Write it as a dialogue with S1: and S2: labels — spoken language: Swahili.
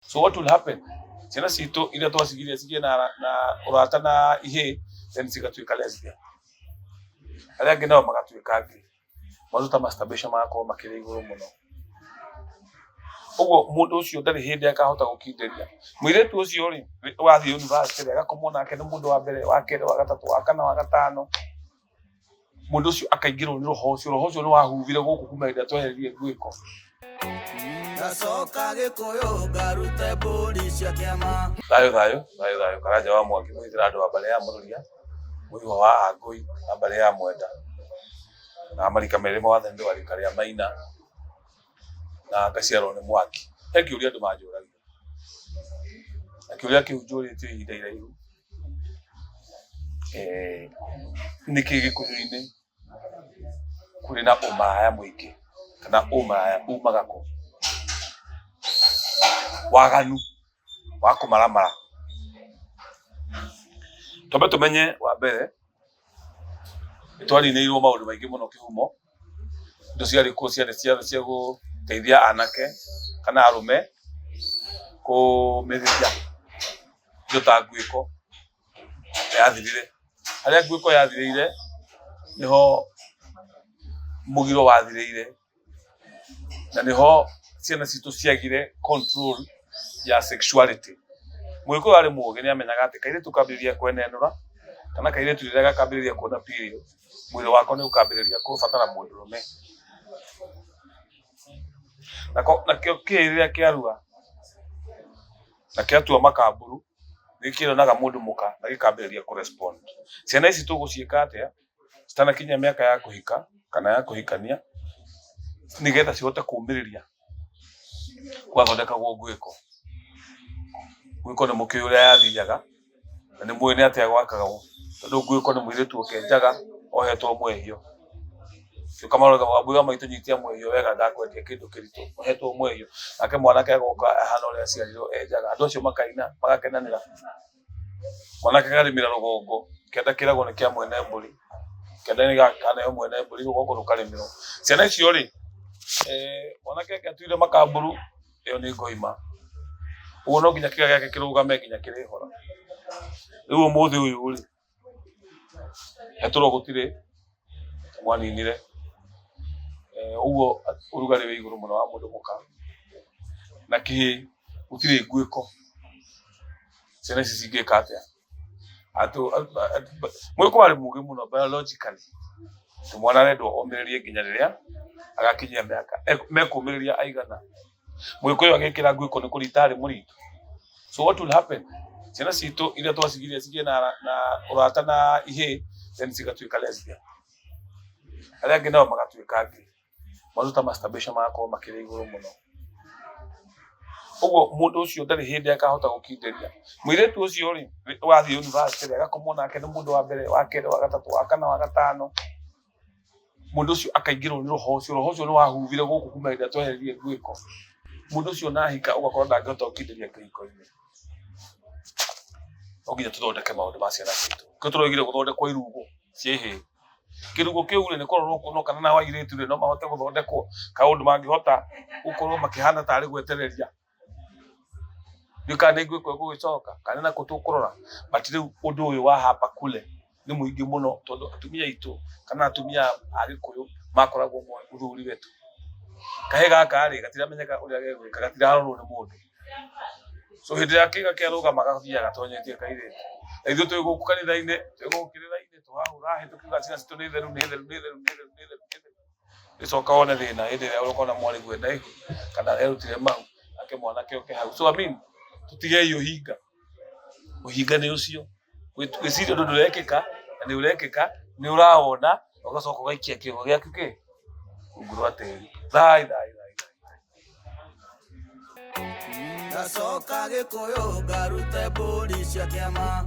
S1: So what will happen? Ciana citũ iria twacigire cigie na ũrata na ihĩ, then cigatuĩka lesbian. Arĩa angĩ nao magatuĩka gay. Maruta masturbation magakorwo makĩrĩ igũrũ mũno. Ũguo mũndũ ũcio ndarĩ hĩndĩ akahota gũkindĩria. Mũirĩtu ũcio rĩ, wathiĩ university agakomwo nake nĩ mũndũ wa mbere, wa kerĩ, wa gatatũ, wa kana, wa gatano. Mũndũ ũcio akaingĩrwo nĩ roho ũcio nĩ wahubire gũkũ kuma hĩndĩ ĩrĩa tweheririe Ngwĩko.
S2: Gacoka Gĩkũyũ ngarute mbũri cia kĩama.
S1: Thayũ Karanja wa Mwangi mwĩthĩra andũ a mbarĩ ya Mũrũria, Mũigua wa Angũi na mbarĩ ya Mwenda, na marika merĩ mwathani wa rika rĩa Maina na ngaciarwo nĩ Mwangi. He kĩũria andũ manjũragia, na kĩũria kĩu njũrĩtio ihinda iraihu, nĩkĩ Gĩkũyũ-inĩ kũrĩ na ũmaraya mũingĩ, kana ũmaraya umaga kũ? Waganu wa kũmaramara. Twambe tũmenye wa mbere, nĩtwaninĩirwo maũndũ maingĩ mũno kĩhumo. Indo ciarĩ kuo ciarĩ cia gũteithia anake kana arũme kũmĩrĩria. Indo ta Ngwĩko yathirire. Harĩa Ngwĩko yathirĩire nĩho mũgiro wathirĩire, na nĩho ciana citũ ciagire control ya sexuality. Mũgĩkũyũ arĩ mũũgĩ nĩamenyaga atĩ kairĩtu kambĩrĩria kwenenũra, kana kairĩtu rĩrĩa gakambĩrĩria kuona period, mwĩrĩ wako nĩ ũkambĩrĩria kũbatara mũndũrũme. Nakĩo kĩĩ rĩrĩa kĩarua na kĩatua makamburu, nĩkĩonaga mũndũ mũka na gĩkambĩrĩria kũrespond. Ciana ici tũgũciĩka atĩa citanakinyia mĩaka ya kũhika kana ya kũhikania, nĩgetha cihote kũũmĩrĩria gwathondekagwo Ngwĩko. Ngwĩko nĩ mũkĩoĩ ũrĩa yathiaga, na nĩ mũĩ nĩ atĩa gwakagwo, tondũ Ngwĩko nĩ mũirĩtu ũkenjaga ohetwo mwehio. Kamarũga Wambũi maitũ nyitia mwehio wega, ndakwendia kĩndũ kĩritũ, ohetwo mwehio. Nake mwanake agoka ahana ũrĩa aciarirwo enjaga. Andũ acio makaina magakenanĩra. Mwanake akarĩmĩra rũgongo, kĩanda kĩragwo nĩ kĩa mwene mbũri, kĩanda nĩ gĩkanaheo mwene mbũri, rũgongo rũkarĩmĩrwo. Ciana icio rĩ, mwanake angĩatuire makamburu, ĩyo nĩ ngoima. Ũguo no nginya kĩga gĩake kĩrũgame nginya kĩrĩhora. Rĩu ũmũthĩ ũyũ rĩ, hetũrwo gũtirĩ mwaninire. Ũguo ũrugarĩ wĩ igũrũ mũno wa mũndũ mũka, na kĩhĩ gũtirĩ Ngwĩko. Ciana ici cingĩka atĩa? Mũgĩkũyũ arĩ mũũgĩ mũno biologically. Mwana arendwo omĩrĩrie nginya rĩrĩa agakinyia mĩaka. Mekũmĩrĩria aigana? Mũgĩkũyũ agĩkĩra Ngwĩko nĩ kũrita arĩ mũritũ. So what will happen? Ciana citũ iria twacigire cigie na ũrata na ihĩ, then cigatuĩka lesbian. Arĩa angĩ nao magatuĩka gay. Maruta masturbation magakorwo makĩrĩ igũrũ mũno. Ũguo mũndũ ũcio ndarĩ hĩndĩ akahota gũkindĩria. Mũirĩtu ũcio rĩ, wathiĩ university agakomwo nake nĩ mũndũ wa mbere, wa kerĩ, wa gatatũ, wa kana, wa gatano. Mũndũ ũcio akaingĩrwo nĩ roho ũcio nĩ wahubire gũkũ kuma hĩndĩ ĩrĩa tweheririe Ngwĩko. Mũndũ ũcio nahika ũgakora ndangĩhota gũkindĩria kĩhiko-inĩ. No nginya tũthondeke maũndũ ma ciana citũ. Kĩo tũroigire gũthondekwo irugũ cia ihĩ. Kĩrugũ kĩu rĩ, nĩ kũrorwo kuonwo kana na airĩtu rĩ no mahote gũthondekwo kaũndũ mangĩhota gũkorwo makĩhana tarĩ gwetereria. Ndiũĩ kana nĩ Ngwĩko ĩgũgĩcoka kana nakũ tũkũrora, but rĩu ũndũ ũyũ wa hapa kule nĩ mũingĩ mũno, tondũ atumia aitũ kana atumia a Gĩkũyũ makoragwo mũthuri wetu. Kahĩĩ gaka rĩ, gatiramenyeka ũrĩa gegwĩka, gatirarorwo nĩ mũndũ. So hĩndĩ ĩrĩa kĩga kĩarũgama gathiaga gatonyetie kairĩtu. Na ithuĩ twĩ gũkũ kanitha-inĩ, twĩ gũkĩrĩra-inĩ, twahũra hĩ tũkiuga ciana citũ nĩ theru, nĩ theru, nĩ theru, nĩ theru, nĩ theru, nĩ theru. Gĩcoka wone thĩna hĩndĩ ĩrĩa ũkona mwarĩguo ena ihu kana erutire mahu, nake mwanake oke hau. So I mean, tũtigei ũhinga. Ũhinga nĩ ũcio. Gwĩciria ũndũ ndũrekĩka, na nĩ ũrekĩka, nĩ ũrawona, na ũgacoka ũgaikia kĩongo gĩaku kĩ? Rungu rwa tĩri. Thai.
S2: Gacoka Gĩkũyũ ngarute mbũri cia kĩama.